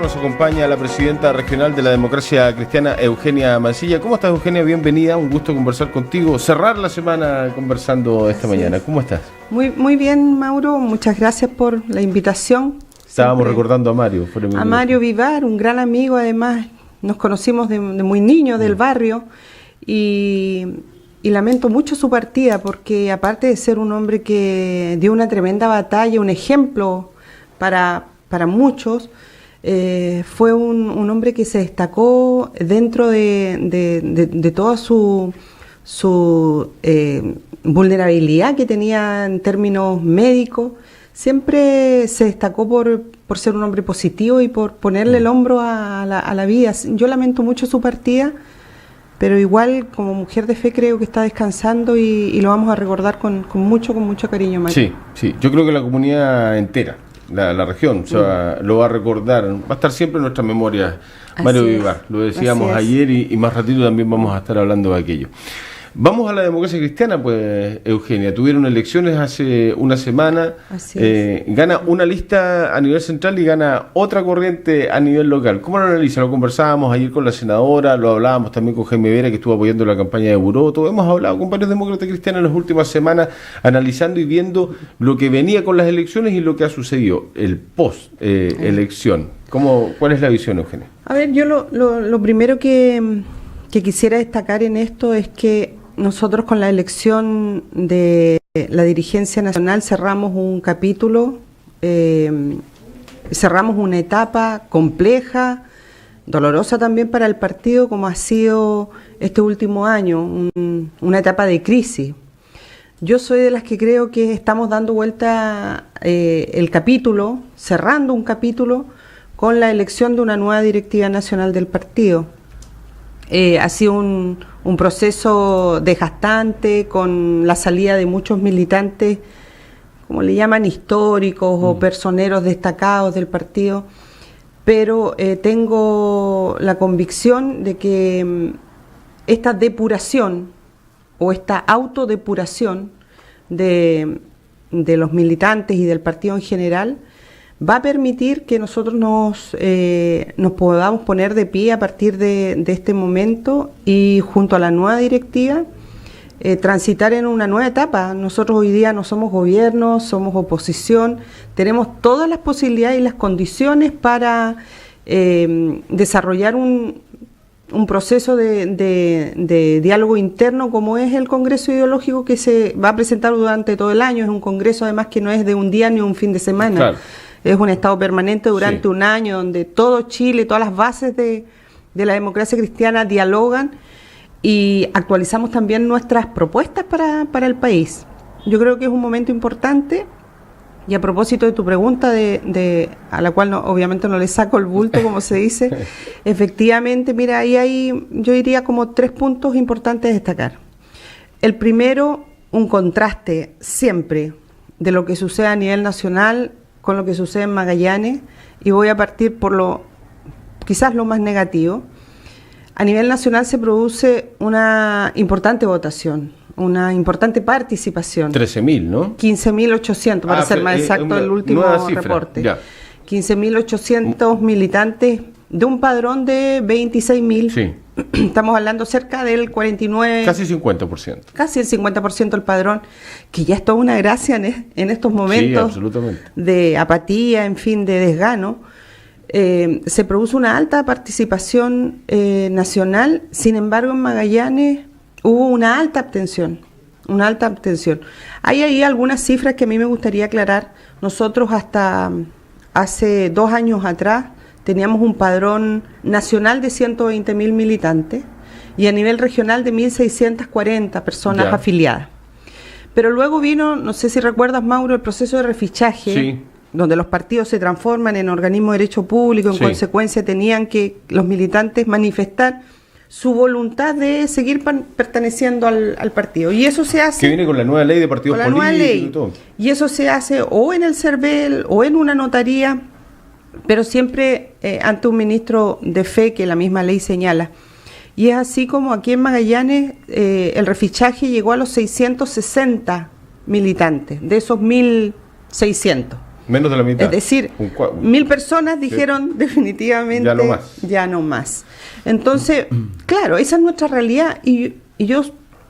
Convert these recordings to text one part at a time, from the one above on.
nos acompaña la presidenta regional de la Democracia Cristiana, Eugenia Mancilla. ¿Cómo estás, Eugenia? Bienvenida, un gusto conversar contigo, cerrar la semana conversando esta mañana. ¿Cómo estás? Muy bien, Mauro, muchas gracias por la invitación. Estábamos recordando a Mario. A Mario Vivar, un gran amigo, además, nos conocimos de muy niños del barrio y lamento mucho su partida porque aparte de ser un hombre que dio una tremenda batalla, un ejemplo para muchos, fue un hombre que se destacó dentro de toda su vulnerabilidad que tenía en términos médicos. Siempre se destacó por ser un hombre positivo y por ponerle el hombro a la vida. Yo lamento mucho su partida, pero igual como mujer de fe creo que está descansando y lo vamos a recordar con mucho cariño, Mario. Sí, yo creo que la comunidad entera, la región, o sea, lo va a recordar, va a estar siempre en nuestra memoria Mario Vivar, lo decíamos ayer y más ratito también vamos a estar hablando de aquello. Vamos a la democracia cristiana, pues, Eugenia. Tuvieron elecciones hace una semana. Gana una lista a nivel central y gana otra corriente a nivel local. ¿Cómo lo analizan? Lo conversábamos ayer con la senadora, lo hablábamos también con Jaime Vera, que estuvo apoyando la campaña de Buroto. Hemos hablado con varios demócratas cristianos en las últimas semanas, analizando y viendo lo que venía con las elecciones y lo que ha sucedido, el post-elección. ¿Cuál es la visión, Eugenia? A ver, yo lo primero que quisiera destacar en esto es que nosotros con la elección de la dirigencia nacional cerramos un capítulo, cerramos una etapa compleja, dolorosa también para el partido, como ha sido este último año, una etapa de crisis. Yo soy de las que creo que estamos dando vuelta el capítulo, cerrando un capítulo con la elección de una nueva directiva nacional del partido. Ha sido un proceso desgastante con la salida de muchos militantes, como le llaman, históricos o personeros destacados del partido, pero tengo la convicción de que esta depuración o esta autodepuración de los militantes y del partido en general va a permitir que nosotros nos podamos poner de pie a partir de este momento y junto a la nueva directiva transitar en una nueva etapa. Nosotros hoy día no somos gobierno, somos oposición, tenemos todas las posibilidades y las condiciones para desarrollar un proceso de diálogo interno como es el Congreso Ideológico que se va a presentar durante todo el año. Es un congreso además que no es de un día ni un fin de semana. Claro. Es un estado permanente durante un año donde todo Chile, todas las bases de la democracia cristiana dialogan y actualizamos también nuestras propuestas para el país. Yo creo que es un momento importante y a propósito de tu pregunta, a la cual obviamente no le saco el bulto, como se dice, efectivamente, mira, ahí hay, yo diría como 3 puntos importantes a destacar. El primero, un contraste siempre de lo que sucede a nivel nacional con lo que sucede en Magallanes, y voy a partir por quizás lo más negativo. A nivel nacional se produce una importante votación, una importante participación. 13.000, ¿no? 15.800, para ser más exacto, el último reporte. 15.800 militantes de un padrón de 26.000. Sí. Estamos hablando cerca del 49%. Casi 50%. Casi el 50% del padrón, que ya es toda una gracia en estos momentos de apatía, en fin, de desgano. Se produce una alta participación nacional, sin embargo en Magallanes hubo una alta abstención. Hay ahí algunas cifras que a mí me gustaría aclarar. Nosotros hasta hace 2 años atrás teníamos un padrón nacional de 120.000 militantes y a nivel regional de 1.640 personas afiliadas. Pero luego vino, no sé si recuerdas, Mauro, el proceso de refichaje, donde los partidos se transforman en organismos de derecho público, en consecuencia tenían que los militantes manifestar su voluntad de seguir perteneciendo al partido. Y eso se hace... Que viene con la nueva ley de partidos políticos y todo. Y eso se hace o en el CERVEL o en una notaría, pero siempre ante un ministro de fe que la misma ley señala. Y es así como aquí en Magallanes el refichaje llegó a los 660 militantes, de esos 1.600. Menos de la mitad. Es decir, 1000 personas dijeron definitivamente ya no más. Entonces, claro, esa es nuestra realidad y yo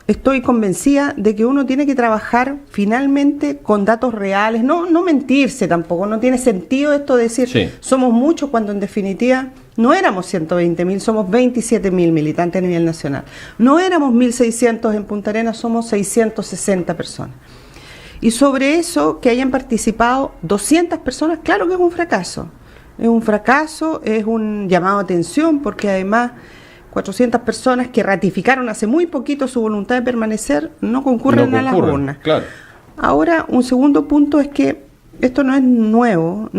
estoy convencida de que uno tiene que trabajar finalmente con datos reales, no mentirse tampoco, no tiene sentido esto de decir somos muchos cuando en definitiva no éramos 120.000, somos 27.000 militantes a nivel nacional. No éramos 1.600 en Punta Arenas, somos 660 personas. Y sobre eso, que hayan participado 200 personas, claro que es un fracaso. Es un fracaso, es un llamado a atención, porque además 400 personas que ratificaron hace muy poquito su voluntad de permanecer no concurren a las urnas. Claro. Ahora, un segundo punto es que esto no es nuevo.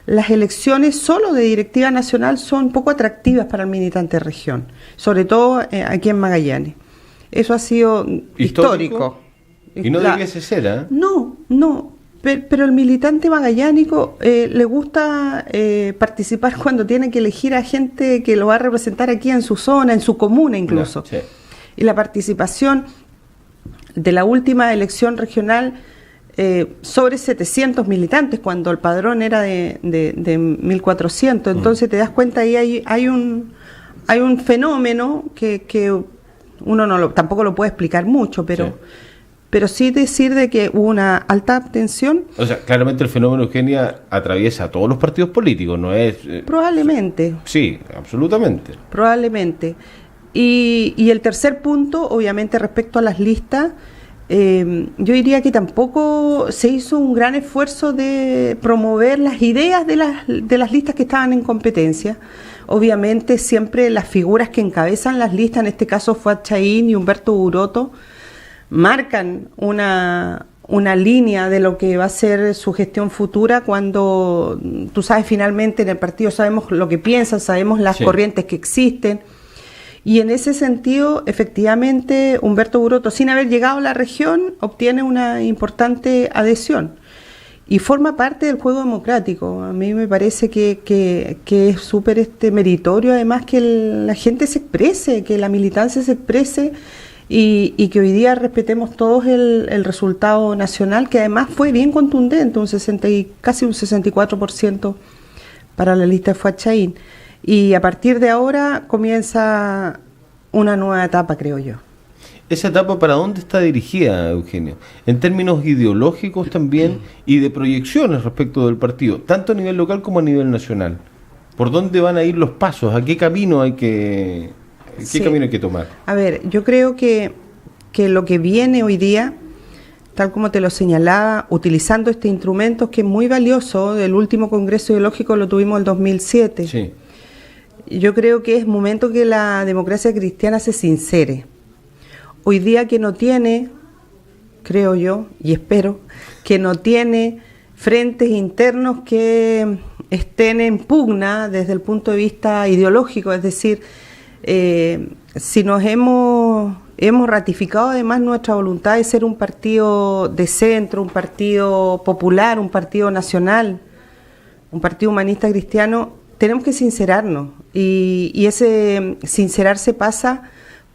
Las elecciones solo de directiva nacional son poco atractivas para el militante de región, sobre todo aquí en Magallanes. Eso ha sido histórico. Y no debiese ser, ¿eh? No, pero el militante magallánico le gusta participar cuando tiene que elegir a gente que lo va a representar aquí en su zona, en su comuna incluso. No, sí. Y la participación de la última elección regional sobre 700 militantes, cuando el padrón era de 1.400. Entonces te das cuenta, ahí hay un fenómeno que uno tampoco lo puede explicar mucho, pero sí decir de que hubo una alta abstención. O sea, claramente el fenómeno, Eugenia, atraviesa a todos los partidos políticos, ¿no es? Probablemente. Sí, absolutamente. Probablemente. Y el tercer punto, obviamente, respecto a las listas, yo diría que tampoco se hizo un gran esfuerzo de promover las ideas de las listas que estaban en competencia. Obviamente, siempre las figuras que encabezan las listas, en este caso Fuad Chahín y Humberto Buroto, marcan una línea de lo que va a ser su gestión futura cuando, tú sabes, finalmente en el partido sabemos lo que piensan, sabemos las corrientes que existen. Y en ese sentido, efectivamente, Humberto Buroto, sin haber llegado a la región, obtiene una importante adhesión y forma parte del juego democrático. A mí me parece que es súper meritorio, además, que la gente se exprese, que la militancia se exprese y que hoy día respetemos todos el resultado nacional, que además fue bien contundente, casi un 64% para la lista de Fuad Chahín. Y a partir de ahora comienza una nueva etapa, creo yo. ¿Esa etapa para dónde está dirigida, Eugenio? En términos ideológicos también y de proyecciones respecto del partido, tanto a nivel local como a nivel nacional. ¿Por dónde van a ir los pasos? ¿A qué camino hay que tomar? A ver, yo creo que lo que viene hoy día, tal como te lo señalaba, utilizando este instrumento que es muy valioso, el último congreso ideológico lo tuvimos en el 2007. Sí. Yo creo que es momento que la democracia cristiana se sincere. Hoy día que no tiene, creo yo, y espero, que no tiene frentes internos que estén en pugna desde el punto de vista ideológico, es decir, si nos hemos ratificado además nuestra voluntad de ser un partido de centro, un partido popular, un partido nacional, un partido humanista cristiano, tenemos que sincerarnos y ese sincerarse pasa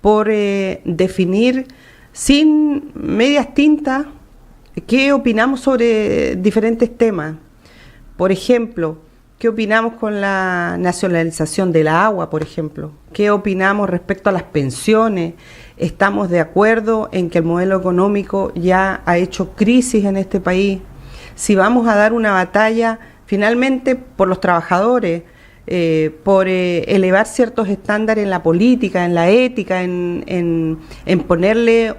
por definir sin medias tintas qué opinamos sobre diferentes temas. Por ejemplo, ¿qué opinamos con la nacionalización del agua, por ejemplo? ¿Qué opinamos respecto a las pensiones? ¿Estamos de acuerdo en que el modelo económico ya ha hecho crisis en este país? Si vamos a dar una batalla finalmente por los trabajadores, por elevar ciertos estándares en la política, en la ética, en ponerle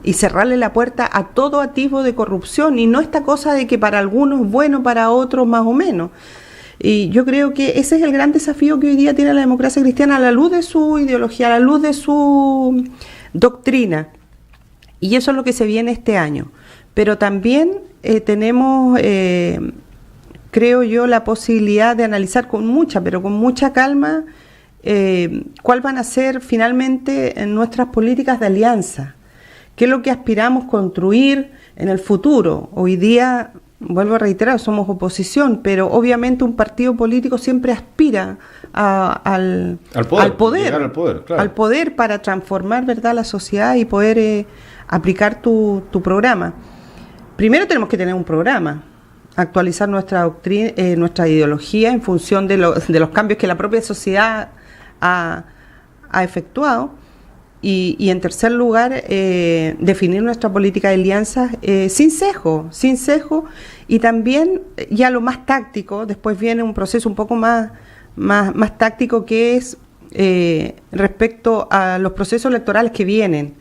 y cerrarle la puerta a todo atisbo de corrupción, y no esta cosa de que para algunos es bueno, para otros más o menos. Y yo creo que ese es el gran desafío que hoy día tiene la democracia cristiana a la luz de su ideología, a la luz de su doctrina. Y eso es lo que se viene este año. Pero también tenemos, creo yo, la posibilidad de analizar con mucha calma cuál van a ser finalmente nuestras políticas de alianza. ¿Qué es lo que aspiramos construir en el futuro? Hoy día, vuelvo a reiterar, somos oposición, pero obviamente un partido político siempre aspira al poder para transformar, ¿verdad?, la sociedad y poder aplicar tu programa. Primero tenemos que tener un programa, actualizar nuestra doctrina, nuestra ideología en función de los cambios que la propia sociedad ha efectuado. Y en tercer lugar, definir nuestra política de alianzas sin sesgo, y también ya lo más táctico. Después viene un proceso un poco más táctico, que es respecto a los procesos electorales que vienen.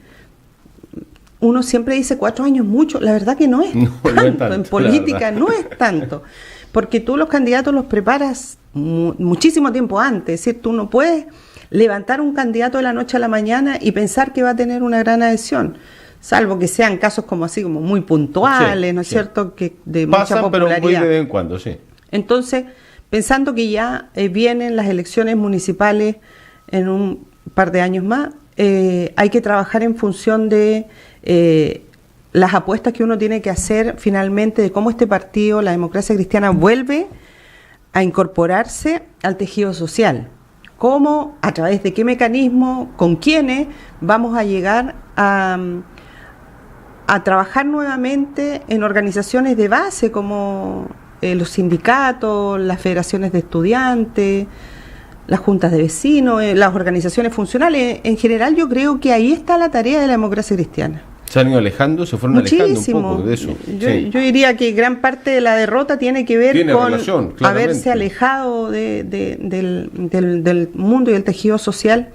Uno siempre dice 4 años mucho, la verdad que no es tanto, en política no es tanto, porque tú los candidatos los preparas muchísimo tiempo antes. Es decir, tú no puedes levantar un candidato de la noche a la mañana y pensar que va a tener una gran adhesión, salvo que sean casos como así, como muy puntuales, sí, ¿no es cierto?, que de mucha popularidad. Pero muy de vez en cuando, sí. Entonces, pensando que ya vienen las elecciones municipales en un par de años más, hay que trabajar en función de las apuestas que uno tiene que hacer finalmente de cómo este partido, la Democracia Cristiana, vuelve a incorporarse al tejido social. ¿Cómo, a través de qué mecanismo, con quiénes vamos a llegar a trabajar nuevamente en organizaciones de base como los sindicatos, las federaciones de estudiantes, las juntas de vecinos, las organizaciones funcionales? En general, yo creo que ahí está la tarea de la Democracia Cristiana. Se han ido alejando, se fueron alejando un poco de eso. Yo diría que gran parte de la derrota tiene que ver con haberse alejado del mundo y del tejido social,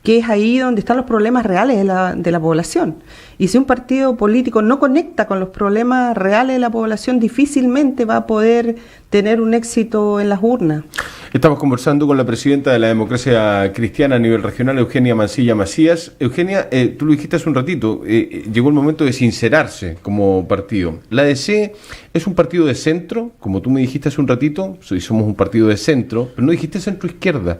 que es ahí donde están los problemas reales de la población. Y si un partido político no conecta con los problemas reales de la población, difícilmente va a poder tener un éxito en las urnas. Estamos conversando con la presidenta de la Democracia Cristiana a nivel regional, Eugenia Mancilla Macías. Eugenia, tú lo dijiste hace un ratito, llegó el momento de sincerarse como partido. La ADC es un partido de centro, como tú me dijiste hace un ratito, somos un partido de centro, pero no dijiste centro-izquierda.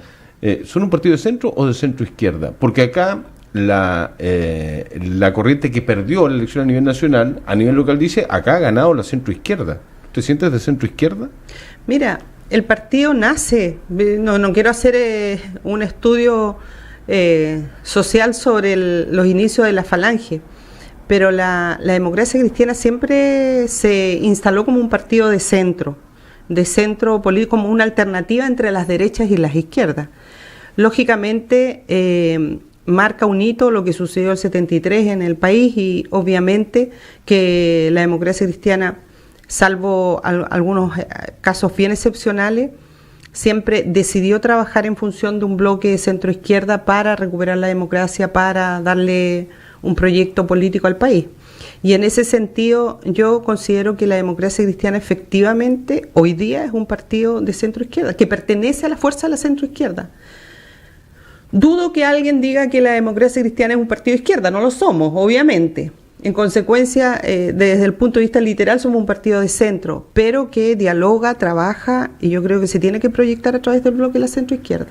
¿Son un partido de centro o de centro-izquierda? Porque acá la corriente que perdió la elección a nivel nacional, a nivel local, dice, acá ha ganado la centro-izquierda. ¿Te sientes de centro-izquierda? Mira, el partido nace, no quiero hacer un estudio social sobre los inicios de la Falange, pero la Democracia Cristiana siempre se instaló como un partido de centro político, como una alternativa entre las derechas y las izquierdas. Lógicamente, marca un hito lo que sucedió el 73 en el país, y obviamente que la Democracia Cristiana, salvo algunos casos bien excepcionales, siempre decidió trabajar en función de un bloque de centro-izquierda para recuperar la democracia, para darle un proyecto político al país. Y en ese sentido, yo considero que la Democracia Cristiana efectivamente hoy día es un partido de centro-izquierda, que pertenece a la fuerza de la centro-izquierda. Dudo que alguien diga que la Democracia Cristiana es un partido de izquierda, no lo somos, obviamente. En consecuencia, desde el punto de vista literal, somos un partido de centro, pero que dialoga, trabaja, y yo creo que se tiene que proyectar a través del bloque de la centroizquierda.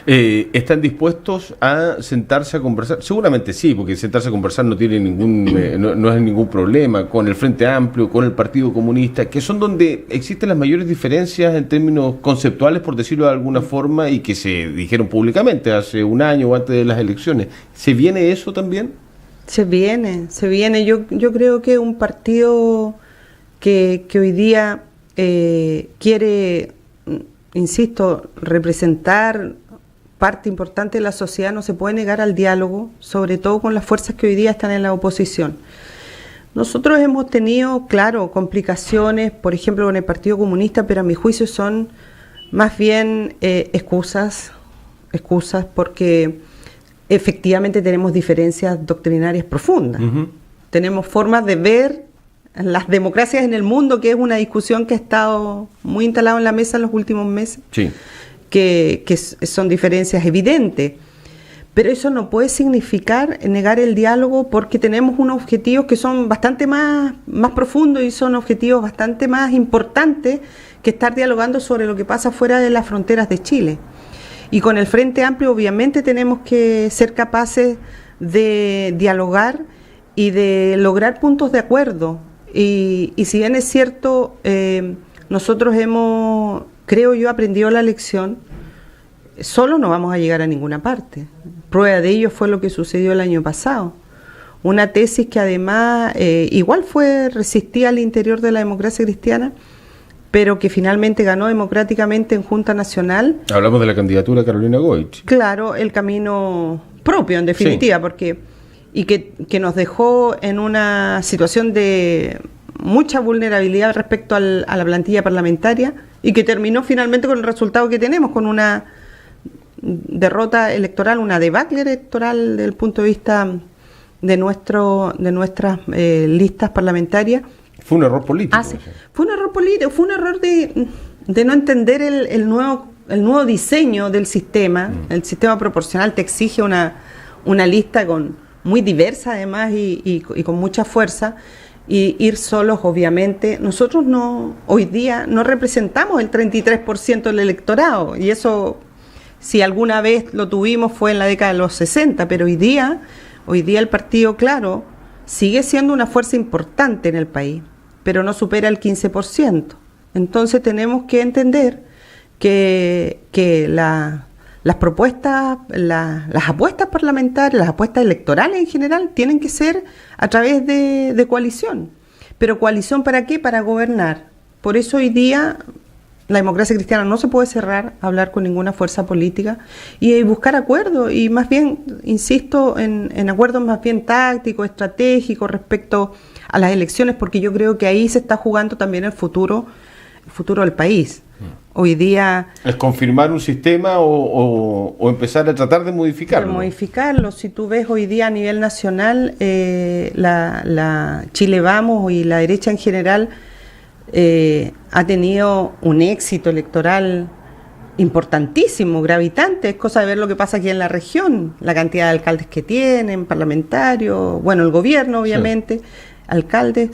¿Están dispuestos a sentarse a conversar? Seguramente sí, porque sentarse a conversar no tiene no es ningún problema, con el Frente Amplio, con el Partido Comunista, que son donde existen las mayores diferencias en términos conceptuales, por decirlo de alguna forma, y que se dijeron públicamente hace un año o antes de las elecciones. ¿Se viene eso también? Se viene. Yo creo que un partido que hoy día quiere, insisto, representar parte importante de la sociedad, no se puede negar al diálogo, sobre todo con las fuerzas que hoy día están en la oposición. Nosotros hemos tenido, claro, complicaciones, por ejemplo, con el Partido Comunista, pero a mi juicio son más bien excusas, porque efectivamente tenemos diferencias doctrinarias profundas. Uh-huh. Tenemos formas de ver las democracias en el mundo, que es una discusión que ha estado muy instalada en la mesa en los últimos meses, sí, que son diferencias evidentes. Pero eso no puede significar negar el diálogo, porque tenemos unos objetivos que son bastante más profundos y son objetivos bastante más importantes que estar dialogando sobre lo que pasa fuera de las fronteras de Chile. Y con el Frente Amplio obviamente tenemos que ser capaces de dialogar y de lograr puntos de acuerdo. Y si bien es cierto, nosotros hemos, creo yo, aprendido la lección, solo no vamos a llegar a ninguna parte. Prueba de ello fue lo que sucedió el año pasado. una tesis que además igual fue resistida al interior de la democracia cristiana, pero que finalmente ganó democráticamente en Junta Nacional. Hablamos de la candidatura de Carolina Goich. Claro, el camino propio, en definitiva, porque que nos dejó en una situación de mucha vulnerabilidad respecto a la plantilla parlamentaria y que terminó finalmente con el resultado que tenemos, con una derrota electoral, una debacle electoral desde el punto de vista de nuestras listas parlamentarias. Fue un error político. Fue un error político, fue un error de no entender el nuevo diseño del sistema. El sistema proporcional te exige una lista muy diversa además y con mucha fuerza, y ir solos obviamente. Nosotros hoy día no representamos el 33% del electorado, y eso, si alguna vez lo tuvimos, fue en la década de los 60, pero hoy día el partido, claro, sigue siendo una fuerza importante en el país, pero no supera el 15%. Entonces tenemos que entender que las propuestas, las apuestas parlamentarias, las apuestas electorales en general, tienen que ser a través de coalición. ¿Pero coalición para qué? Para gobernar. Por eso hoy día la democracia cristiana no se puede cerrar a hablar con ninguna fuerza política y buscar acuerdos, y más bien, insisto, en acuerdos más bien tácticos, estratégicos respecto a las elecciones, porque yo creo que ahí se está jugando también el futuro del país. Hoy día... ¿Es confirmar un sistema o empezar a tratar de modificarlo? Modificarlo. Si tú ves hoy día a nivel nacional, la Chile Vamos y la derecha en general ha tenido un éxito electoral importantísimo, gravitante. Es cosa de ver lo que pasa aquí en la región, la cantidad de alcaldes que tienen, parlamentarios, bueno, el gobierno obviamente, sí, alcaldes.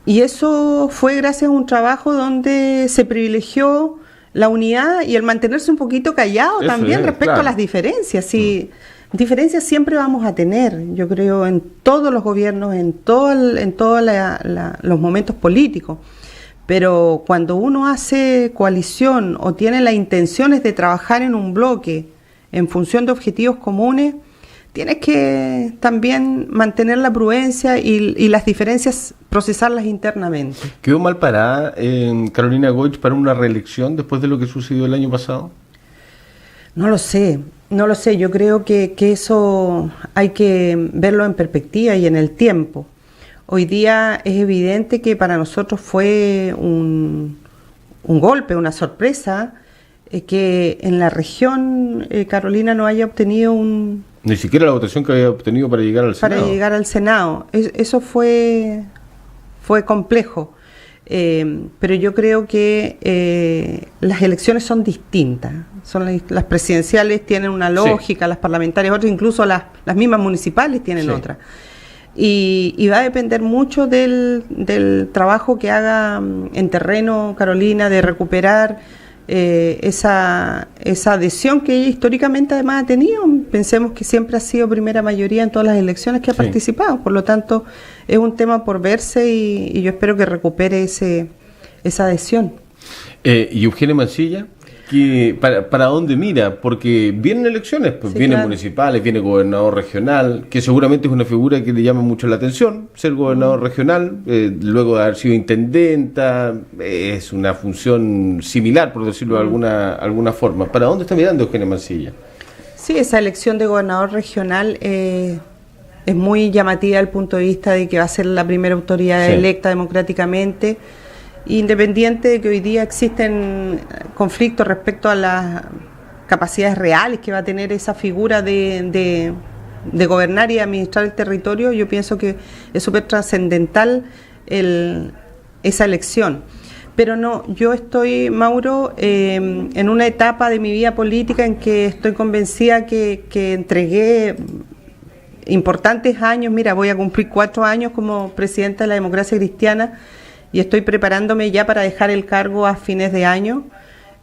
Y eso fue gracias a un trabajo donde se privilegió la unidad y el mantenerse un poquito callado también respecto a las diferencias. Sí, diferencias siempre vamos a tener, yo creo, en todos los gobiernos, en todos los momentos políticos. Pero cuando uno hace coalición o tiene las intenciones de trabajar en un bloque en función de objetivos comunes, tienes que también mantener la prudencia y las diferencias, procesarlas internamente. ¿Quedó mal parada Carolina Goich para una reelección después de lo que sucedió el año pasado? No lo sé. Yo creo que eso hay que verlo en perspectiva y en el tiempo. Hoy día es evidente que para nosotros fue un golpe, una sorpresa, que en la región Carolina no haya obtenido ni siquiera la votación que había obtenido para llegar al Senado. Para llegar al Senado. Eso fue complejo. Pero yo creo que las elecciones son distintas. Las presidenciales tienen una lógica, sí, las parlamentarias otras, incluso las mismas municipales tienen, sí, otra. Y va a depender mucho del trabajo que haga en terreno Carolina, de recuperar esa adhesión que ella históricamente además ha tenido. Pensemos que siempre ha sido primera mayoría en todas las elecciones que ha, sí, participado, por lo tanto es un tema por verse y yo espero que recupere esa adhesión. ¿Y Eugenia Mancilla? ¿Para dónde mira? Porque vienen elecciones, pues, sí, vienen, claro, municipales, viene gobernador regional, que seguramente es una figura que le llama mucho la atención, ser gobernador regional, luego de haber sido intendenta, es una función similar, por decirlo de alguna forma. ¿Para dónde está mirando Eugenia Mancilla? Sí, esa elección de gobernador regional es muy llamativa desde el punto de vista de que va a ser la primera autoridad, sí, electa democráticamente, independiente de que hoy día existen conflictos respecto a las capacidades reales que va a tener esa figura de gobernar y administrar el territorio. Yo pienso que es súper trascendental esa elección. Pero no, yo estoy, Mauro, en una etapa de mi vida política en que estoy convencida que entregué importantes años. Mira, voy a cumplir 4 años como presidenta de la democracia cristiana, y estoy preparándome ya para dejar el cargo a fines de año,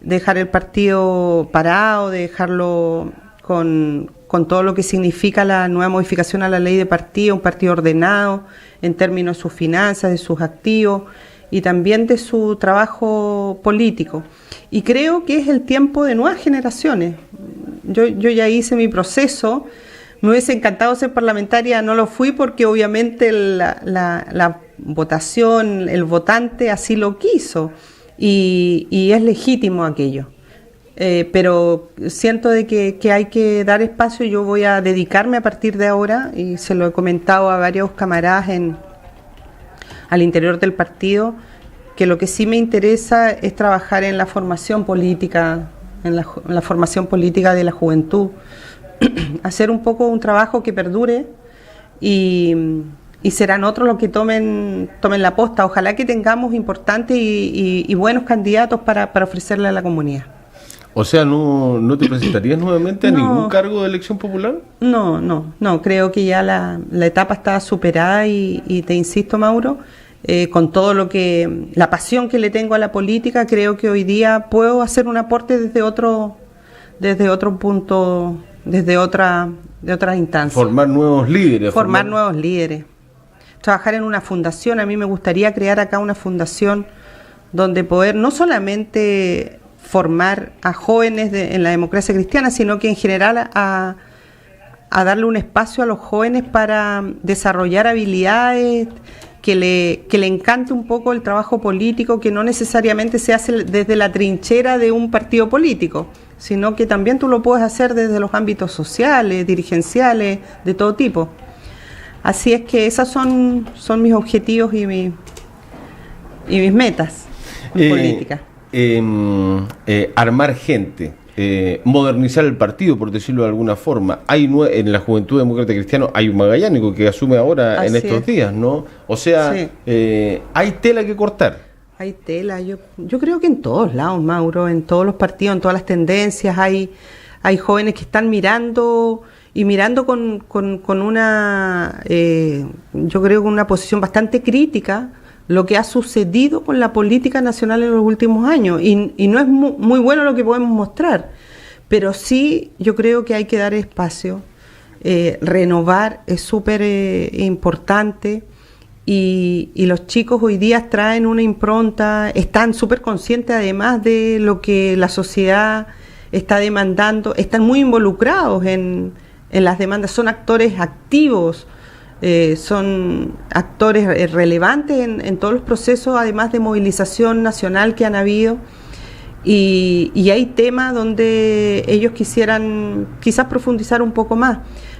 dejar el partido parado, de dejarlo con todo lo que significa la nueva modificación a la ley de partido, un partido ordenado en términos de sus finanzas, de sus activos y también de su trabajo político. Y creo que es el tiempo de nuevas generaciones. Yo ya hice mi proceso, Me hubiese encantado ser parlamentaria, no lo fui porque obviamente la votación, el votante así lo quiso y es legítimo aquello. Pero siento de que hay que dar espacio. Yo voy a dedicarme a partir de ahora, y se lo he comentado a varios camaradas al interior del partido, que lo que sí me interesa es trabajar en la formación política, en la formación política de la juventud, hacer un poco un trabajo que perdure y serán otros los que tomen la posta. Ojalá que tengamos importantes y buenos candidatos para ofrecerle a la comunidad. O sea, ¿no te presentarías nuevamente a ningún cargo de elección popular? No, creo que ya la etapa está superada y te insisto, Mauro, con todo la pasión que le tengo a la política, creo que hoy día puedo hacer un aporte desde otro punto, desde otra instancia. Formar nuevos líderes. Formar nuevos líderes. Trabajar en una fundación. A mí me gustaría crear acá una fundación donde poder no solamente formar a jóvenes en la democracia cristiana, sino que en general a darle un espacio a los jóvenes para desarrollar habilidades, que le encante un poco el trabajo político, que no necesariamente se hace desde la trinchera de un partido político, sino que también tú lo puedes hacer desde los ámbitos sociales, dirigenciales, de todo tipo. Así es que esos son mis objetivos y mis metas políticas. Armar gente, modernizar el partido, por decirlo de alguna forma. En la Juventud Demócrata Cristiana hay un magallánico que asume ahora en estos días, ¿no? O sea, sí. Hay tela que cortar. Hay tela, yo creo que en todos lados, Mauro, en todos los partidos, en todas las tendencias, hay jóvenes que están mirando con una, yo creo que una posición bastante crítica lo que ha sucedido con la política nacional en los últimos años, y no es muy bueno lo que podemos mostrar, pero sí yo creo que hay que dar espacio, renovar es súper importante, y los chicos hoy día traen una impronta, están súper conscientes además de lo que la sociedad está demandando, están muy involucrados en las demandas, son actores activos, son actores relevantes en todos los procesos, además de movilización nacional que han habido, y hay temas donde ellos quisieran quizás profundizar un poco más,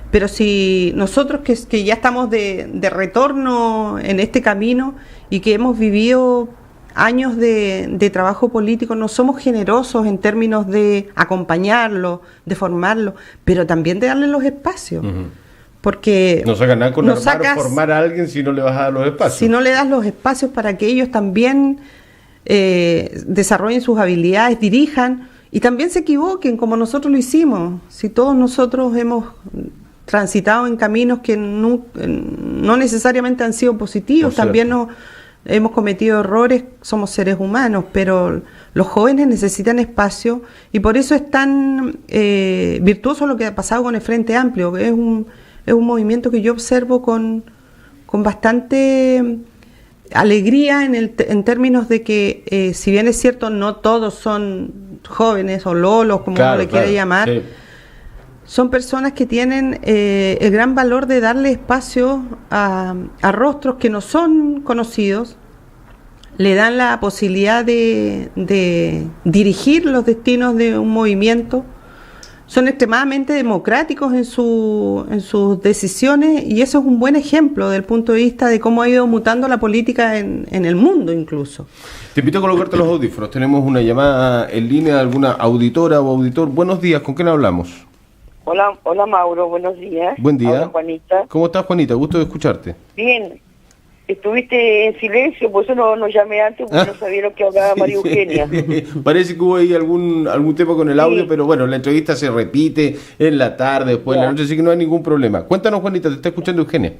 pero si nosotros que ya estamos de retorno en este camino y que hemos vivido años de trabajo político, no somos generosos en términos de acompañarlo, de formarlo, pero también de darle los espacios. Uh-huh. Porque no saca nada con formar a alguien si no le vas a dar los espacios. Si no le das los espacios para que ellos también desarrollen sus habilidades, dirijan y también se equivoquen como nosotros lo hicimos. Si todos nosotros hemos transitado en caminos que no necesariamente han sido positivos, también hemos cometido errores, somos seres humanos, pero los jóvenes necesitan espacio y por eso es tan virtuoso lo que ha pasado con el Frente Amplio, que es un movimiento que yo observo con bastante alegría en términos de que, si bien es cierto, no todos son jóvenes o lolos, como uno le quiere llamar, sí. Son personas que tienen el gran valor de darle espacio a rostros que no son conocidos, le dan la posibilidad de dirigir los destinos de un movimiento. Son extremadamente democráticos en sus decisiones y eso es un buen ejemplo desde el punto de vista de cómo ha ido mutando la política en el mundo incluso. Te invito a colocarte los audífonos. Tenemos una llamada en línea de alguna auditora o auditor. Buenos días, ¿con quién hablamos? Hola Mauro, buenos días. Buen día. Hola Juanita. ¿Cómo estás, Juanita? Gusto de escucharte. Bien. Estuviste en silencio, por eso no llamé antes, porque no sabía lo que hablaba María Eugenia. Parece que hubo ahí algún tema con el audio, sí. Pero bueno, la entrevista se repite en la tarde, después en la noche, así que no hay ningún problema. Cuéntanos, Juanita, te está escuchando Eugenia.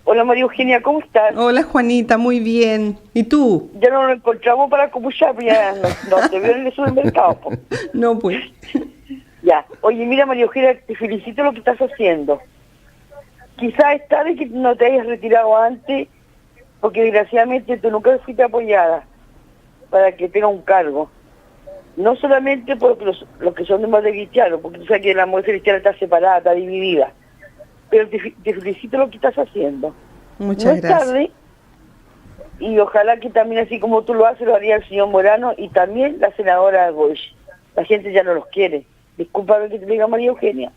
Hola María Eugenia, ¿cómo estás? Hola Juanita, muy bien. ¿Y tú? Ya no nos encontramos para copuchar, ya no te veo en el supermercado. No, pues. Ya, oye, mira María Eugenia, te felicito lo que estás haciendo. Quizás es tarde que no te hayas retirado antes, porque desgraciadamente tú nunca fuiste apoyada para que tenga un cargo. No solamente por los que son demás de cristianos, porque tú sabes que la mujer cristiana está separada, está dividida. pero te felicito lo que estás haciendo. Muchas gracias. No es tarde, y ojalá que también, así como tú lo haces, lo haría el señor Morano y también la senadora Goich. La gente ya no los quiere. Discúlpame que te diga, María Eugenia.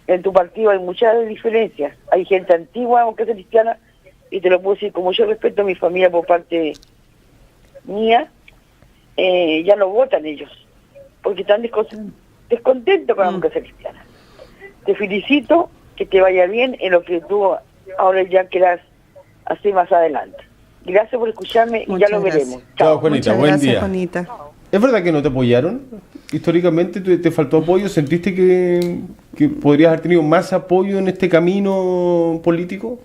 En tu partido hay muchas diferencias. Hay gente antigua, aunque es cristiana, y te lo puedo decir, como yo respeto a mi familia por parte mía, ya no votan ellos, porque están descontentos con la democracia cristiana. Te felicito, que te vaya bien en lo que tú ahora ya quieras hacer más adelante. Gracias por escucharme y ya lo veremos. Chao, Juanita, Muchas buen gracias, día. Juanita. ¿Es verdad que no te apoyaron? Históricamente te faltó apoyo. ¿Sentiste que podrías haber tenido más apoyo en este camino político?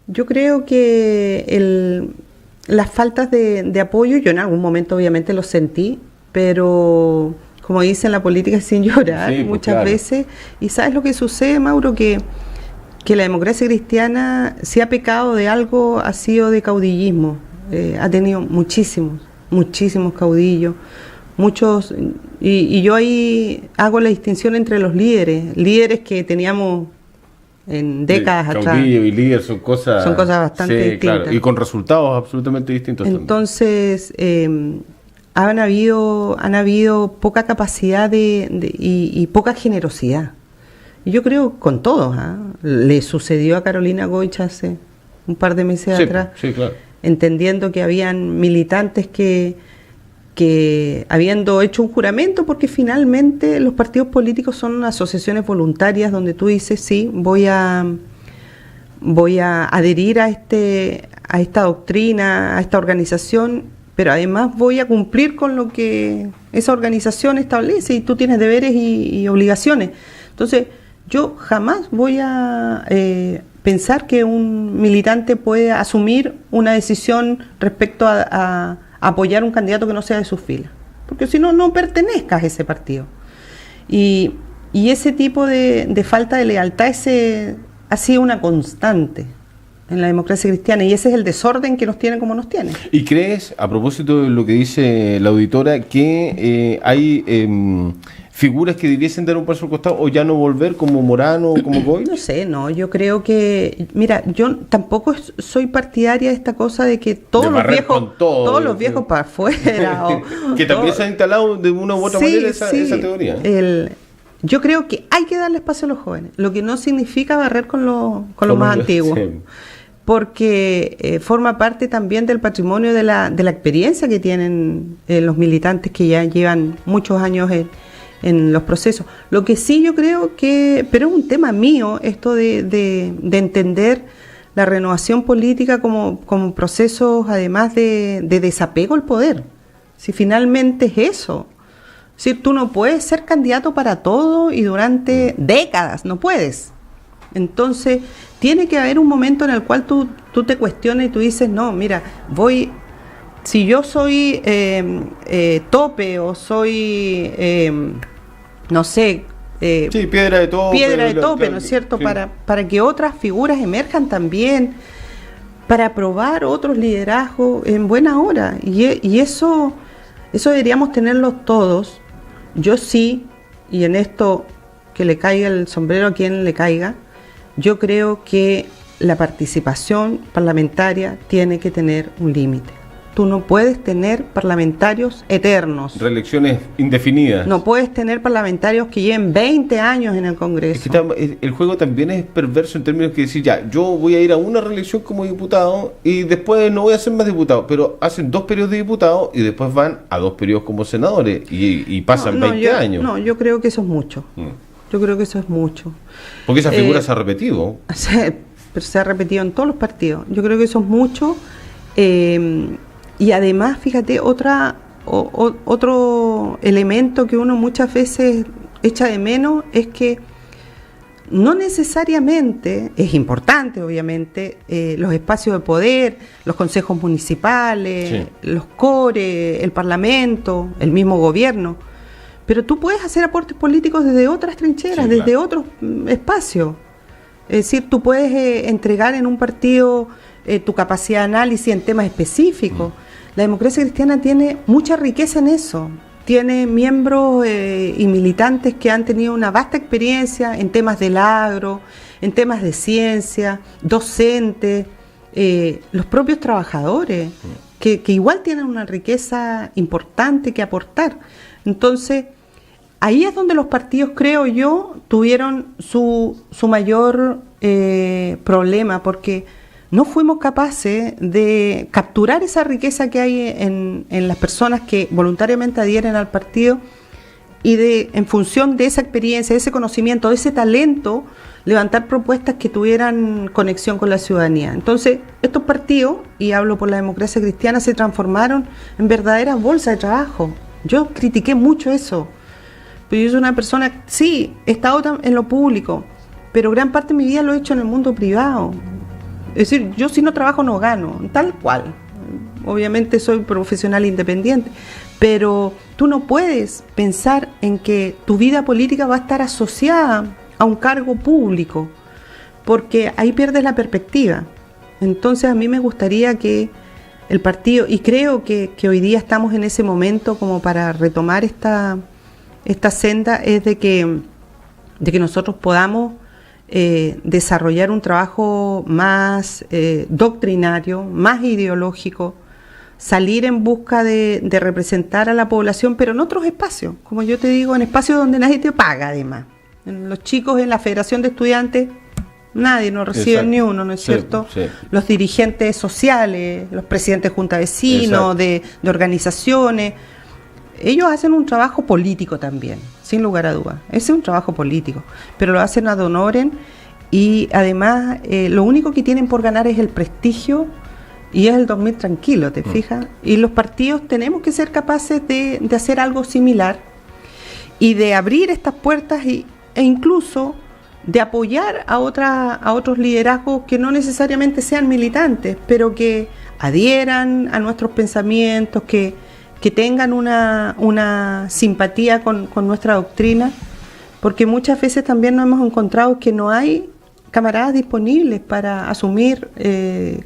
Yo creo que las faltas de apoyo, yo en algún momento obviamente lo sentí, pero como dicen, la política es sin llorar, Sí, pues, muchas claro. veces. ¿Y sabes lo que sucede, Mauro? Que la democracia cristiana, si ha pecado de algo, ha sido de caudillismo. Ha tenido muchísimos caudillos, muchos, y yo ahí hago la distinción entre los líderes que teníamos en décadas atrás. Caudillo y líder son cosas Bastante distintas. Claro, y con resultados absolutamente distintos. Entonces, han habido poca capacidad y poca generosidad. Y yo creo con todos. Le sucedió a Carolina Goich hace un par de meses atrás, Sí, claro. entendiendo que habían militantes que habiendo hecho un juramento, porque finalmente los partidos políticos son asociaciones voluntarias donde tú dices, sí, voy a adherir a esta doctrina, a esta organización, pero además voy a cumplir con lo que esa organización establece, y tú tienes deberes y obligaciones. Entonces, yo jamás voy a pensar que un militante puede asumir una decisión respecto a apoyar un candidato que no sea de sus filas, porque si no, no pertenezcas a ese partido. Y ese tipo de falta de lealtad ha sido una constante en la democracia cristiana, y ese es el desorden que nos tiene como nos tiene. ¿Y crees, a propósito de lo que dice la auditora, que hay figuras que debiesen dar un paso al costado o ya no volver, como Morano o como Goich? No sé, yo creo que, mira, yo tampoco soy partidaria de esta cosa de que todos los viejos para afuera. Que también se ha instalado de una u otra manera esa teoría. Yo creo que hay que darle espacio a los jóvenes, lo que no significa barrer con los más antiguos. Sí. Porque forma parte también del patrimonio de la experiencia que tienen los militantes que ya llevan muchos años en los procesos. Lo que sí yo creo que, pero es un tema mío, esto de entender la renovación política como procesos además de desapego al poder. Si finalmente es eso. Si tú no puedes ser candidato para todo y durante décadas, no puedes. Entonces, tiene que haber un momento en el cual tú te cuestionas y tú dices, no, mira, si yo soy tope o soy, no sé... sí, piedra de tope, ¿no es cierto? Sí. Para que otras figuras emerjan también, para probar otros liderazgos en buena hora. Y eso deberíamos tenerlos todos. Yo sí, y en esto que le caiga el sombrero a quien le caiga, yo creo que la participación parlamentaria tiene que tener un límite. Tú no puedes tener parlamentarios eternos. Reelecciones indefinidas. No puedes tener parlamentarios que lleven 20 años en el Congreso. Es que el juego también es perverso en términos que decir, ya, yo voy a ir a una reelección como diputado y después no voy a ser más diputado, pero hacen 2 periodos de diputado y después van a 2 periodos como senadores y pasan 20 años. No, yo creo que eso es mucho. Yo creo que eso es mucho. Porque esa figura se ha repetido. Pero se ha repetido en todos los partidos. Yo creo que eso es mucho. Y además, fíjate, otro elemento que uno muchas veces echa de menos es que no necesariamente, es importante obviamente, los espacios de poder, los consejos municipales, los CORE, el Parlamento, el mismo gobierno, pero tú puedes hacer aportes políticos desde otras trincheras, desde otros espacios. Es decir, tú puedes entregar en un partido tu capacidad de análisis en temas específicos. La democracia cristiana tiene mucha riqueza en eso. Tiene miembros y militantes que han tenido una vasta experiencia en temas del agro, en temas de ciencia, docentes, los propios trabajadores, que igual tienen una riqueza importante que aportar. Entonces, ahí es donde los partidos, creo yo, tuvieron su mayor problema, porque no fuimos capaces de capturar esa riqueza que hay en las personas que voluntariamente adhieren al partido y en función de esa experiencia, de ese conocimiento, de ese talento, levantar propuestas que tuvieran conexión con la ciudadanía. Entonces, estos partidos, y hablo por la democracia cristiana, se transformaron en verdaderas bolsas de trabajo. Yo critiqué mucho eso, pero yo soy una persona, sí, he estado en lo público, pero gran parte de mi vida lo he hecho en el mundo privado. Es decir, yo si no trabajo no gano, tal cual. Obviamente soy profesional independiente, pero tú no puedes pensar en que tu vida política va a estar asociada a un cargo público, porque ahí pierdes la perspectiva. Entonces a mí me gustaría que el partido, y creo que hoy día estamos en ese momento como para retomar esta senda, es de que nosotros podamos desarrollar un trabajo más doctrinario, más ideológico, salir en busca de representar a la población, pero en otros espacios, como yo te digo, en espacios donde nadie te paga además. Los chicos en la Federación de Estudiantes, nadie nos recibe ni uno, ¿no es cierto? Sí. Los dirigentes sociales, los presidentes de junta de vecinos, de organizaciones, ellos hacen un trabajo político también, sin lugar a dudas. Ese es un trabajo político, pero lo hacen ad honorem y además lo único que tienen por ganar es el prestigio y es el dormir tranquilo, ¿te fijas? Y los partidos tenemos que ser capaces de hacer algo similar y de abrir estas puertas e incluso de apoyar a otros liderazgos que no necesariamente sean militantes, pero que adhieran a nuestros pensamientos, que tengan una simpatía con nuestra doctrina, porque muchas veces también nos hemos encontrado que no hay camaradas disponibles para asumir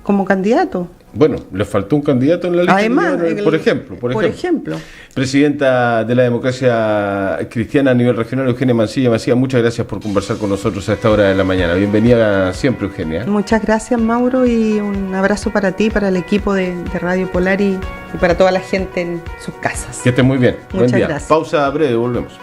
como candidatos. Bueno, les faltó un candidato en la lista. Además, por ejemplo. Presidenta de la Democracia Cristiana a nivel regional, Eugenia Mancilla. Muchas gracias por conversar con nosotros a esta hora de la mañana. Bienvenida siempre, Eugenia. Muchas gracias, Mauro, y un abrazo para ti, para el equipo de Radio Polar y para toda la gente en sus casas. Que estén muy bien. Muchas gracias. Pausa breve, volvemos.